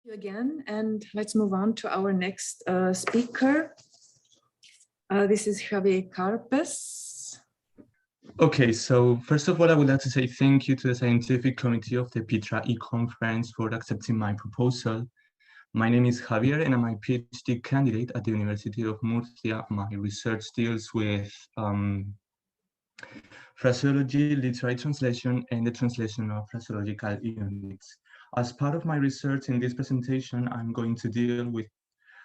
You again, and let's move on to our next speaker. This is Javier Carpes. Okay, so first of all, I would like to say thank you to the scientific committee of the PETRA-E conference for accepting my proposal. My name is Javier and I'm a PhD candidate at the University of Murcia. My research deals with phraseology, literary translation, and the translation of phraseological units. As part of my research in this presentation, I'm going to deal with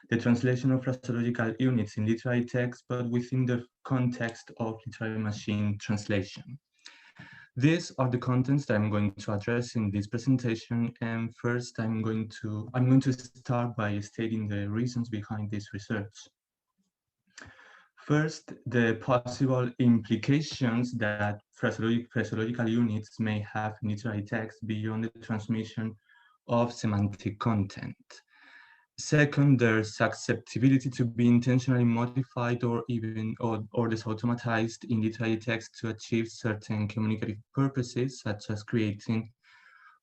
the translation of phraseological units in literary text, but within the context of literary machine translation. These are the contents that I'm going to address in this presentation. And first, I'm going to start by stating the reasons behind this research. First, the possible implications that phraseological units may have in literary text beyond the transmission of semantic content. Second, their susceptibility to be intentionally modified or desautomatized in literary text to achieve certain communicative purposes, such as creating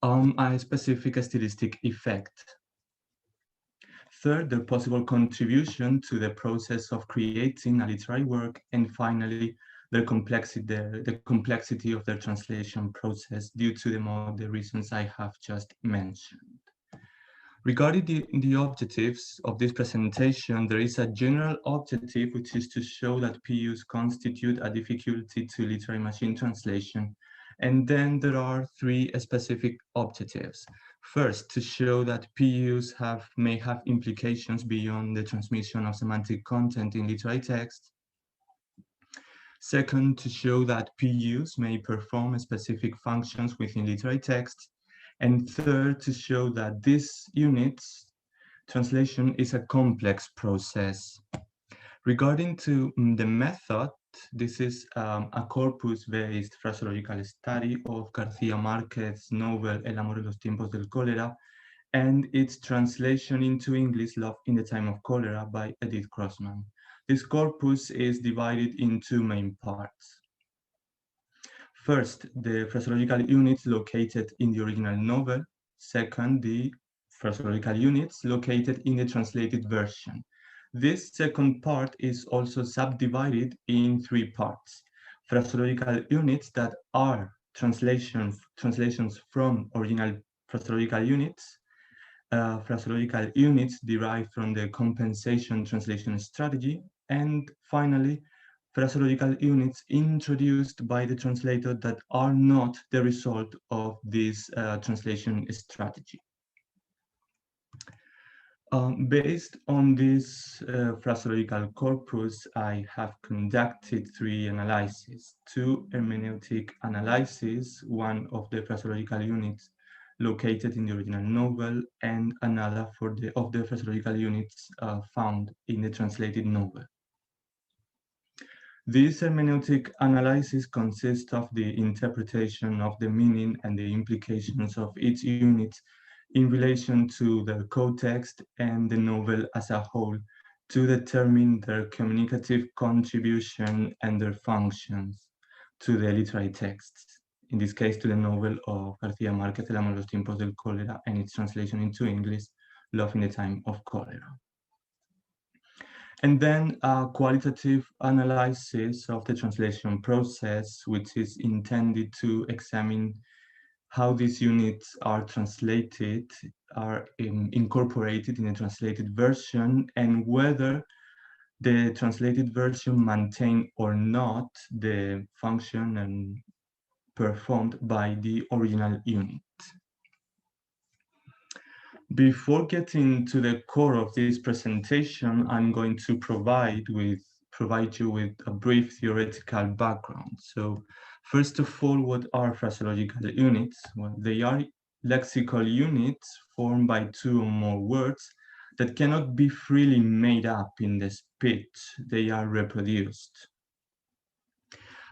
a specific stylistic effect. Third, their possible contribution to the process of creating a literary work, and finally, the complexity of their translation process due to the reasons I have just mentioned. Regarding the objectives of this presentation, there is a general objective, which is to show that PUs constitute a difficulty to literary machine translation. And then there are three specific objectives. First, to show that PUs may have implications beyond the transmission of semantic content in literary text. Second, to show that PUs may perform specific functions within literary text. And third, to show that this unit's translation is a complex process. Regarding to the method, this is a corpus-based phraseological study of García Márquez's novel El amor en los tiempos del cólera, and its translation into English, Love in the Time of Cholera, by Edith Grossman. This corpus is divided in two main parts. First, the phraseological units located in the original novel. Second, the phraseological units located in the translated version. This second part is also subdivided in three parts. Phraseological units that are translations from original phraseological units, phraseological units derived from the compensation translation strategy, and finally, phraseological units introduced by the translator that are not the result of this translation strategy. Based on this phraseological corpus, I have conducted three analyses: two hermeneutic analyses, one of the phraseological units located in the original novel, and another of the phraseological units found in the translated novel. This hermeneutic analysis consists of the interpretation of the meaning and the implications of each unit in relation to the cotext and the novel as a whole to determine their communicative contribution and their functions to the literary texts, in this case to the novel of García Márquez, El amor en los tiempos del cólera, and its translation into English, Love in the Time of Cholera. And then a qualitative analysis of the translation process, which is intended to examine how these units are translated, are incorporated in a translated version, and whether the translated version maintain or not the function and performed by the original unit. Before getting to the core of this presentation, I'm going to provide you with a brief theoretical background. So first of all, what are phraseological units? Well, they are lexical units formed by two or more words that cannot be freely made up in the speech. They are reproduced.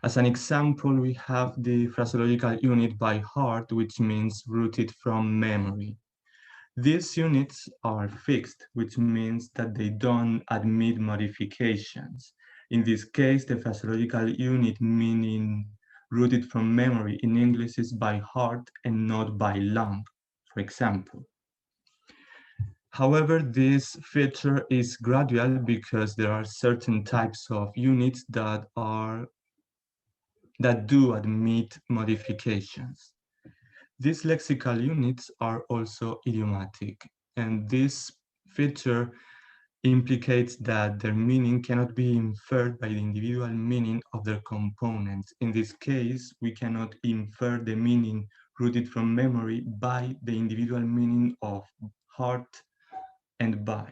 As an example, we have the phraseological unit by heart, which means rooted from memory. These units are fixed, which means that they don't admit modifications. In this case, the phraseological unit meaning rooted from memory in English is by heart and not by lung, for example. However, this feature is gradual because there are certain types of units that do admit modifications. These lexical units are also idiomatic, and this feature implicates that their meaning cannot be inferred by the individual meaning of their components. In this case, we cannot infer the meaning rooted from memory by the individual meaning of heart and by.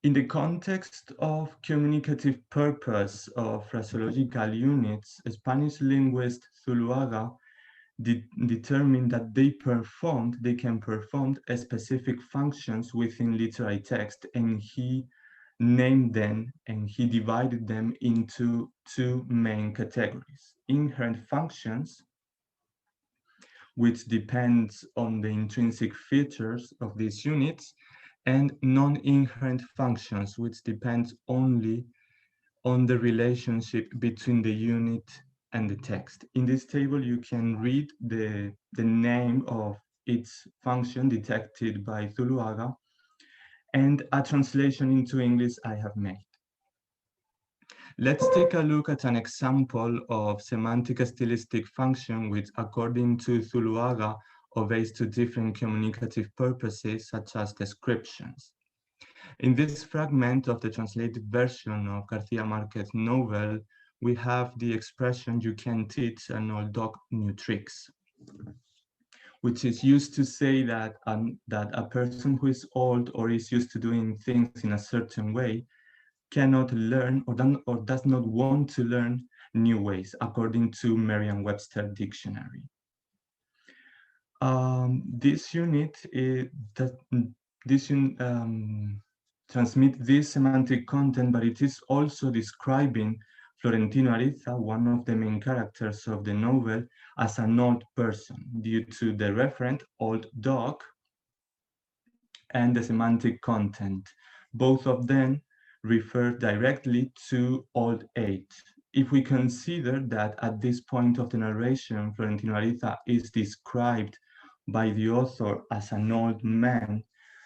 In the context of communicative purpose of phraseological units, Spanish linguist Zuluaga determined that they can perform specific functions within literary text, and he named them and he divided them into two main categories: inherent functions, which depends on the intrinsic features of these units, and non-inherent functions, which depends only on the relationship between the unit and the text. In this table, you can read the name of each function detected by Zuluaga and a translation into English I have made. Let's take a look at an example of semantic stylistic function, which according to Zuluaga obeys to different communicative purposes, such as descriptions. In this fragment of the translated version of García Márquez novel, we have the expression "you can teach an old dog new tricks," which is used to say that a person who is old or is used to doing things in a certain way cannot learn or does not want to learn new ways, according to Merriam-Webster dictionary. This unit transmit this semantic content, but it is also describing Florentino Ariza, one of the main characters of the novel, as an old person due to the referent old dog and the semantic content. Both of them refer directly to old age. If we consider that at this point of the narration, Florentino Ariza is described by the author as an old man,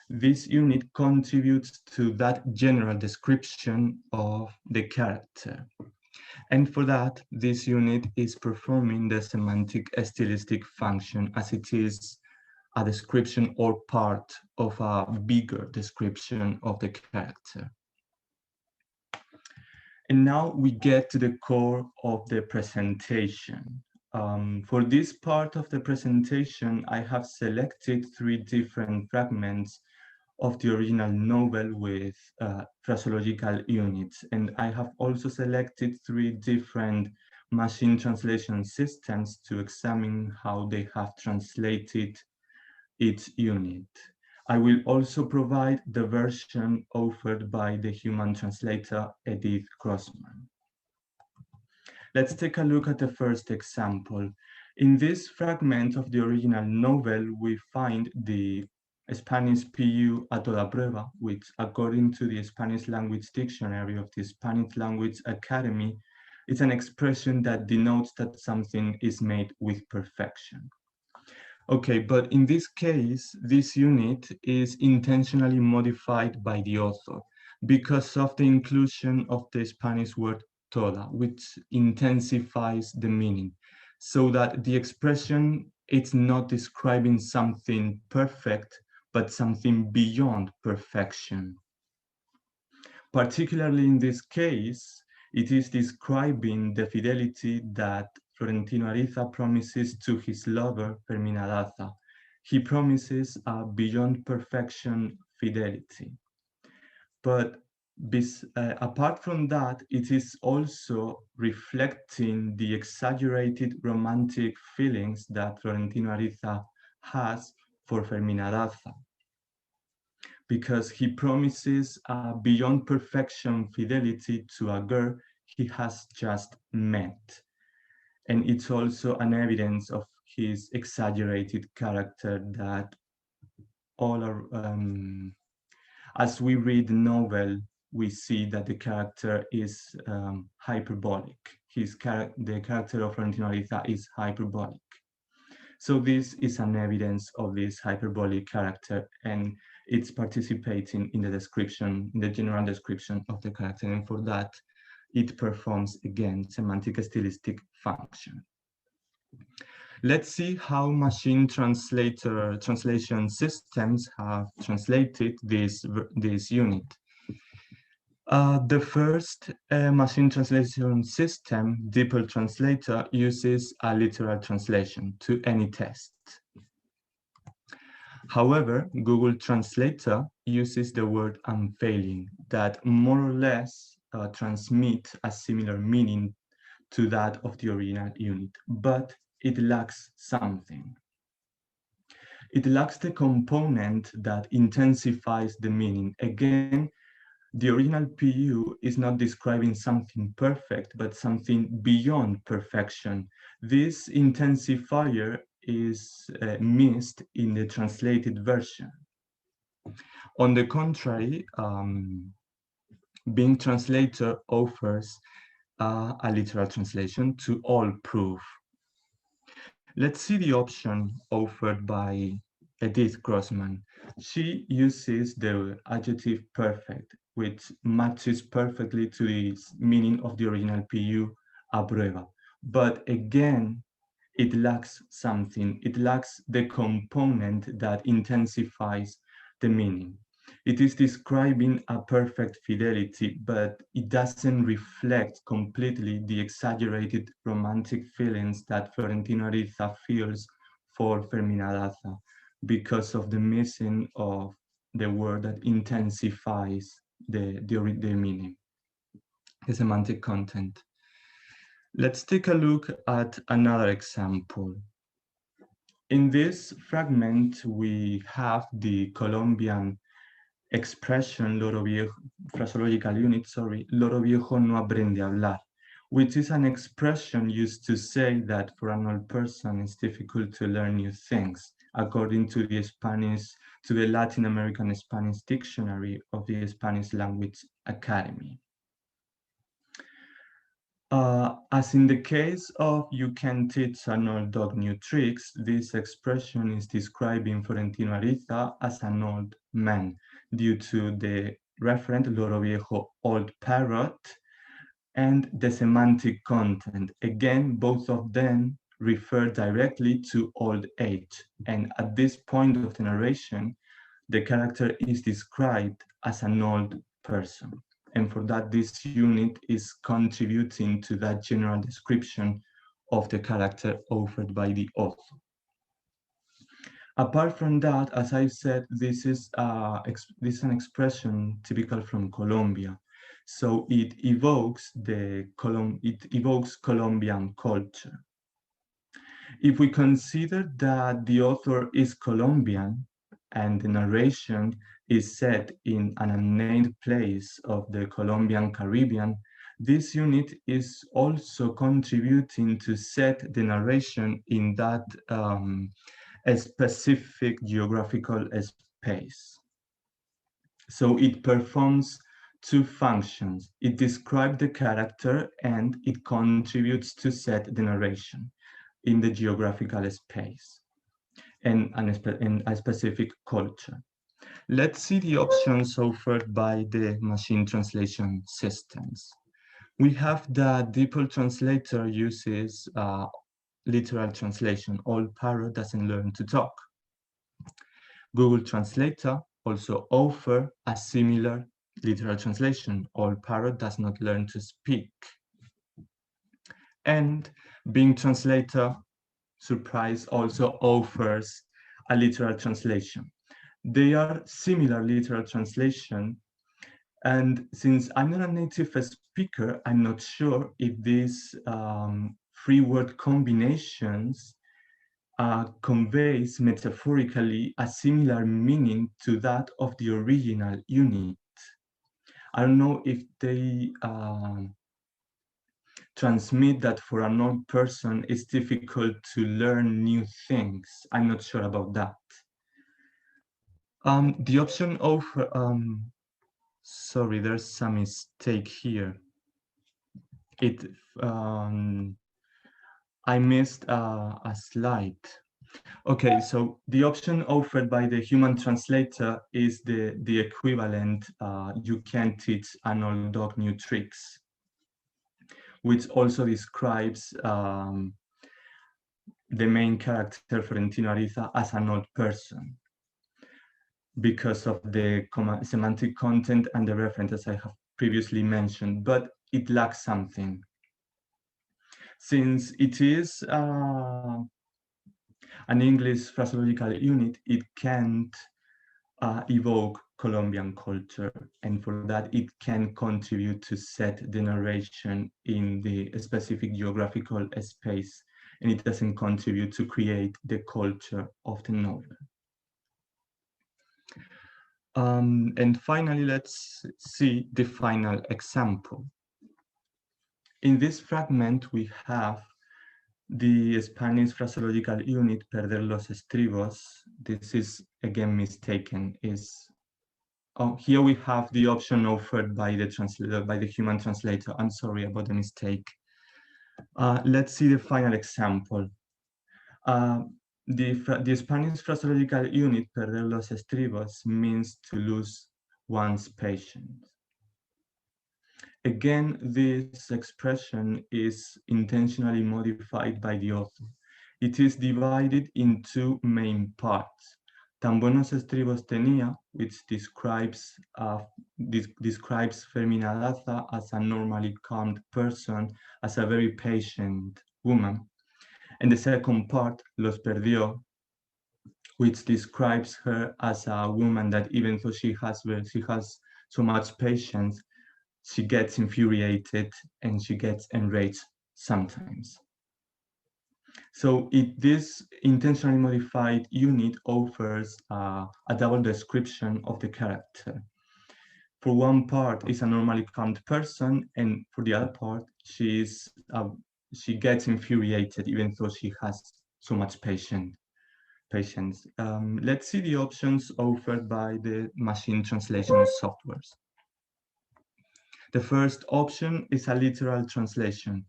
this unit contributes to that general description of the character. And for that, this unit is performing the semantic stylistic function, as it is a description or part of a bigger description of the character. And now we get to the core of the presentation. For this part of the presentation, I have selected 3 different fragments of the original novel with phraseological units. And I have also selected 3 different machine translation systems to examine how they have translated each unit. I will also provide the version offered by the human translator, Edith Grossman. Let's take a look at the first example. In this fragment of the original novel, we find the Spanish PU a toda prueba, which according to the Spanish language dictionary of the Spanish Language Academy, is an expression that denotes that something is made with perfection. Okay, but in this case, this unit is intentionally modified by the author because of the inclusion of the Spanish word toda, which intensifies the meaning, so that the expression is not describing something perfect, but something beyond perfection. Particularly in this case, it is describing the fidelity that Florentino Ariza promises to his lover, Fermina Daza. He promises a beyond perfection fidelity. But apart from that, it is also reflecting the exaggerated romantic feelings that Florentino Ariza has for Fermina Daza, because he promises a beyond perfection fidelity to a girl he has just met. And it's also an evidence of his exaggerated character that all are, as we read the novel, we see that the character is hyperbolic. The character of Florentino Ariza is hyperbolic. So this is an evidence of this hyperbolic character, and it's participating in the description, in the general description of the character, and for that, it performs, again, semantic stylistic function. Let's see how machine translation systems have translated this unit. The first machine translation system, DeepL Translator, uses a literal translation to any text. However, Google Translator uses the word unfailing that more or less transmit a similar meaning to that of the original unit, but it lacks something. It lacks the component that intensifies the meaning. Again, the original PU is not describing something perfect, but something beyond perfection. This intensifier is missed in the translated version. On the contrary, Bing Translator offers a literal translation to all proof. Let's see the option offered by Edith Grossman. She uses the adjective perfect, which matches perfectly to the meaning of the original PU, aprueba. But again, it lacks something. It lacks the component that intensifies the meaning. It is describing a perfect fidelity, but it doesn't reflect completely the exaggerated romantic feelings that Florentino Ariza feels for Fermina Daza because of the missing of the word that intensifies the meaning, the semantic content. Let's take a look at another example. In this fragment, we have the Colombian expression loro viejo, phraseological unit, sorry, loro viejo no aprende a hablar, which is an expression used to say that for an old person it's difficult to learn new things, according to the Latin American Spanish Dictionary of the Spanish Language Academy. As in the case of you can teach an old dog new tricks, this expression is describing Florentino Ariza as an old man due to the referent loro viejo, old parrot, and the semantic content. Again, both of them refer directly to old age. And at this point of the narration, the character is described as an old person. And for that, this unit is contributing to that general description of the character offered by the author. Apart from that, as I said, this is an expression typical from Colombia. So it evokes Colombian culture. If we consider that the author is Colombian and the narration is set in an unnamed place of the Colombian Caribbean, this unit is also contributing to set the narration in that a specific geographical space. So it performs two functions. It describes the character and it contributes to set the narration in the geographical space and a specific culture. Let's see the options offered by the machine translation systems. We have the DeepL Translator uses literal translation. Old parrot doesn't learn to talk. Google Translator also offers a similar literal translation. Old parrot does not learn to speak. And Bing Translator, surprise, also offers a literal translation. They are similar literal translation. And since I'm not a native speaker, I'm not sure if these free word combinations conveys metaphorically a similar meaning to that of the original unit. I don't know if they transmit that for an old person it's difficult to learn new things. I'm not sure about that. The option of, sorry, there's some mistake here. I missed a slide. Okay, so the option offered by the human translator is the equivalent, you can teach an old dog new tricks, which also describes the main character, Florentino Ariza, as an old person because of the semantic content and the references I have previously mentioned, but it lacks something. Since it is an English phraseological unit, it can't evoke Colombian culture, and for that it can contribute to set the narration in the specific geographical space, and it doesn't contribute to create the culture of the novel. And finally, let's see the final example. In this fragment, we have the Spanish phraseological unit, perder los estribos. This is again mistaken. Here we have the option offered by the translator, by the human translator. I'm sorry about the mistake. Let's see the final example. The Spanish phraseological unit, perder los estribos, means to lose one's patience. Again, this expression is intentionally modified by the author. It is divided in two main parts. Tan buenos estribos tenía, which describes Fermina Daza as a normally calm person, as a very patient woman. And the second part, los perdió, which describes her as a woman that even though she has so much patience, she gets infuriated and she gets enraged sometimes. So this intentionally modified unit offers a double description of the character. For one part, is a normally calm person, and for the other part, she gets infuriated even though she has so much patience. Let's see the options offered by the machine translation softwares. The first option is a literal translation.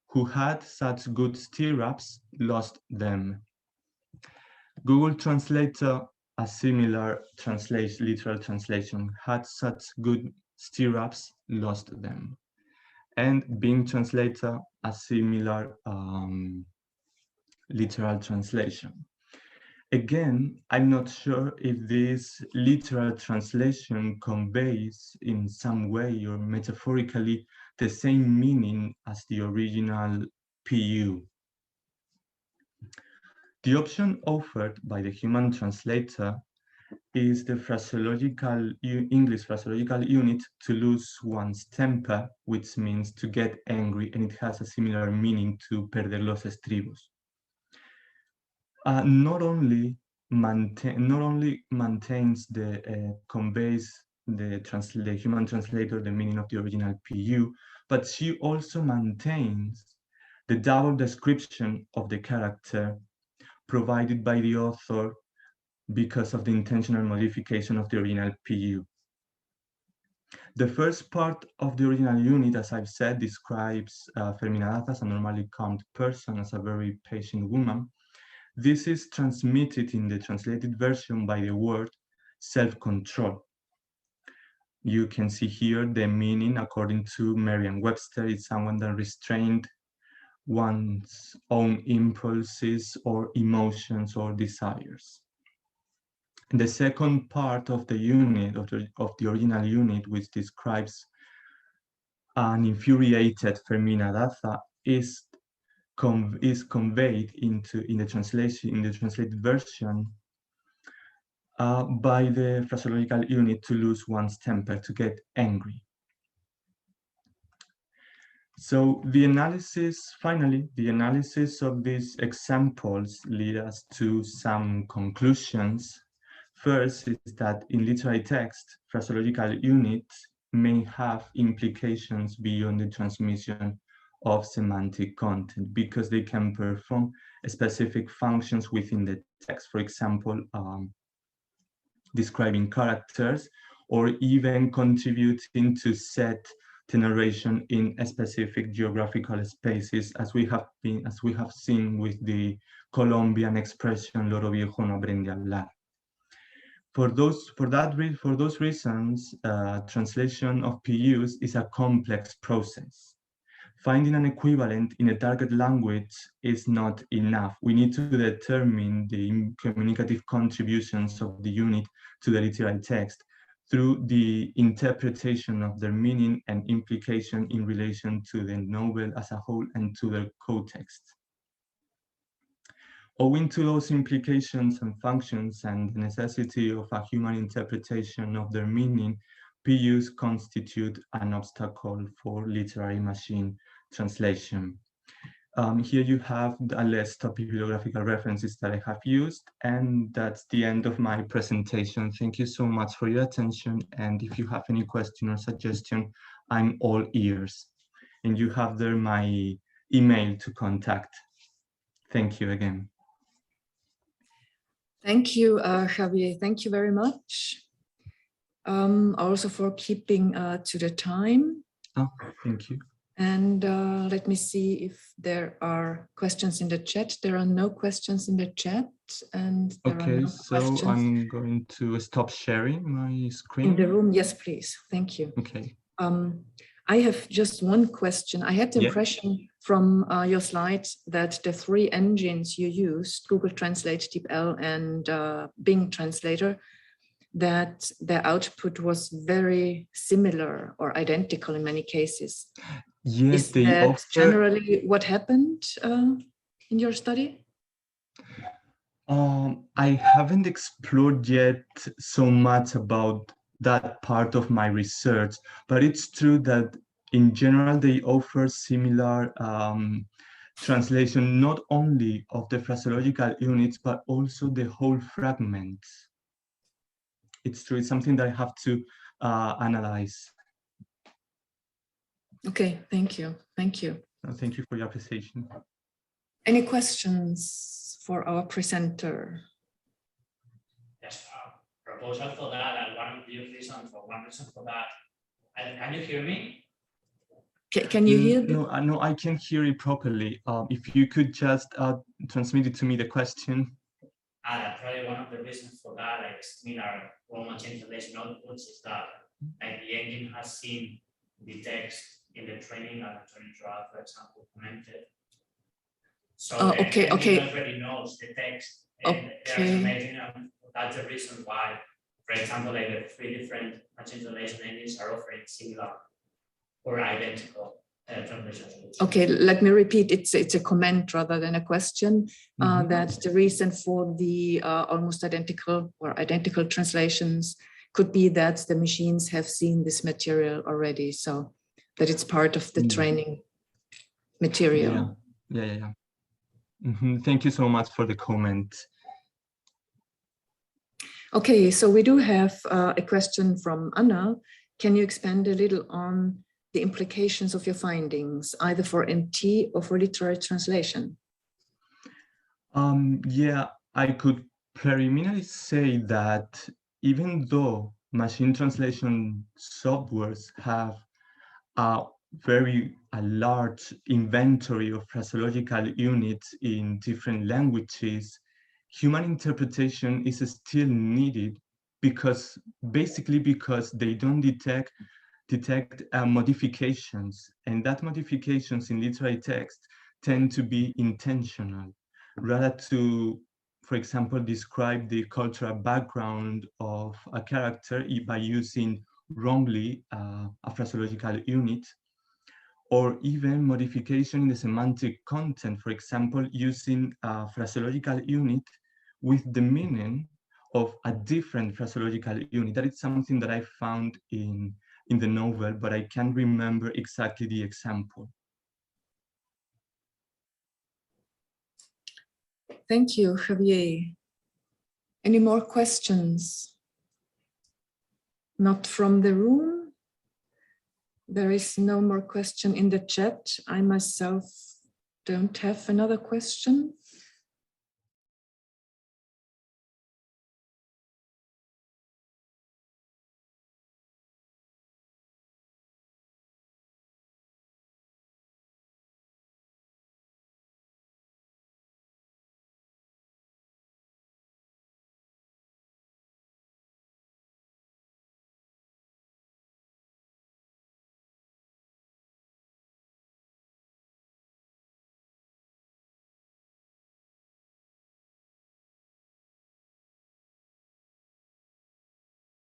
Who had such good stirrups lost them. Google Translator, a similar literal translation, had such good stirrups lost them. And Bing Translator, a similar literal translation. Again, I'm not sure if this literal translation conveys in some way or metaphorically the same meaning as the original PU. The option offered by the human translator is the English phraseological unit, to lose one's temper, which means to get angry, and it has a similar meaning to perder los estribos. Not only maintains conveys the human translator the meaning of the original PU, but she also maintains the double description of the character provided by the author because of the intentional modification of the original PU. The first part of the original unit, as I've said, describes Fermina Daza as a normally calm person, as a very patient woman. This is transmitted in the translated version by the word self-control. You can see here the meaning according to Merriam-Webster. It's someone that restrained one's own impulses or emotions or desires. And the second part of the unit, of the original unit, which describes an infuriated Fermina Daza, is conveyed in the translated version by the phraseological unit, to lose one's temper, to get angry. So finally, the analysis of these examples lead us to some conclusions. First is that in literary text, phraseological units may have implications beyond the transmission of semantic content, because they can perform specific functions within the text. For example, describing characters, or even contributing to set the narration in specific geographical spaces, as we have seen with the Colombian expression "Loro viejo no aprende a hablar." For those reasons, translation of PUs is a complex process. Finding an equivalent in a target language is not enough. We need to determine the communicative contributions of the unit to the literary text through the interpretation of their meaning and implication in relation to the novel as a whole and to the cotext. Owing to those implications and functions and the necessity of a human interpretation of their meaning, PUs constitute an obstacle for literary machine translation. Here you have a list of bibliographical references that I have used, and that's the end of my presentation. Thank you so much for your attention, and if you have any question or suggestion, I'm all ears. And you have there my email to contact. Thank you again. Thank you, Javier. Thank you very much. Also for keeping to the time. Oh, thank you. And let me see if there are questions in the chat. There are no questions in the chat. And there are no so questions. I'm going to stop sharing my screen. In the room, yes, please. Thank you. Okay. I have just one question. I had the impression from your slides that the three engines you used, Google Translate, DeepL, and Bing Translator, that the output was very similar or identical in many cases. Yes, Is that generally what happened in your study? I haven't explored yet so much about that part of my research, but it's true that in general they offer similar translation, not only of the phraseological units, but also the whole fragments. It's true, it's something that I have to analyze. Okay, thank you. Thank you. Thank you for your appreciation. Any questions for our presenter? Yes, proposal for that, and one reason for that. Can you hear me? Can you hear? No, I can hear it properly. If you could just transmit it to me, the question. Probably one of the reasons for that, like similar Roman translation outputs, is that like the engine has seen the text in the training and the training trial, for example, commented. So okay. Already knows the text, and okay. That's the reason why, for example, like the three different machine translation engines are offering similar or identical translations. Okay, let me repeat. It's a comment rather than a question. That the reason for the almost identical or identical translations could be that the machines have seen this material already, so that it's part of the training material. Yeah. Thank you so much for the comment. Okay, so we do have a question from Anna. Can you expand a little on the implications of your findings, either for MT or for literary translation? Yeah, I could preliminarily say that even though machine translation softwares have a large inventory of phraseological units in different languages, human interpretation is still needed because they don't detect modifications, and that modifications in literary text tend to be intentional, rather to, for example, describe the cultural background of a character by using wrongly a phraseological unit, or even modification in the semantic content, for example, using a phraseological unit with the meaning of a different phraseological unit. That is something that I found in the novel, but I can't remember exactly the example. Thank you, Javier. Any more questions? Not from the room. There is no more question in the chat. I myself don't have another question.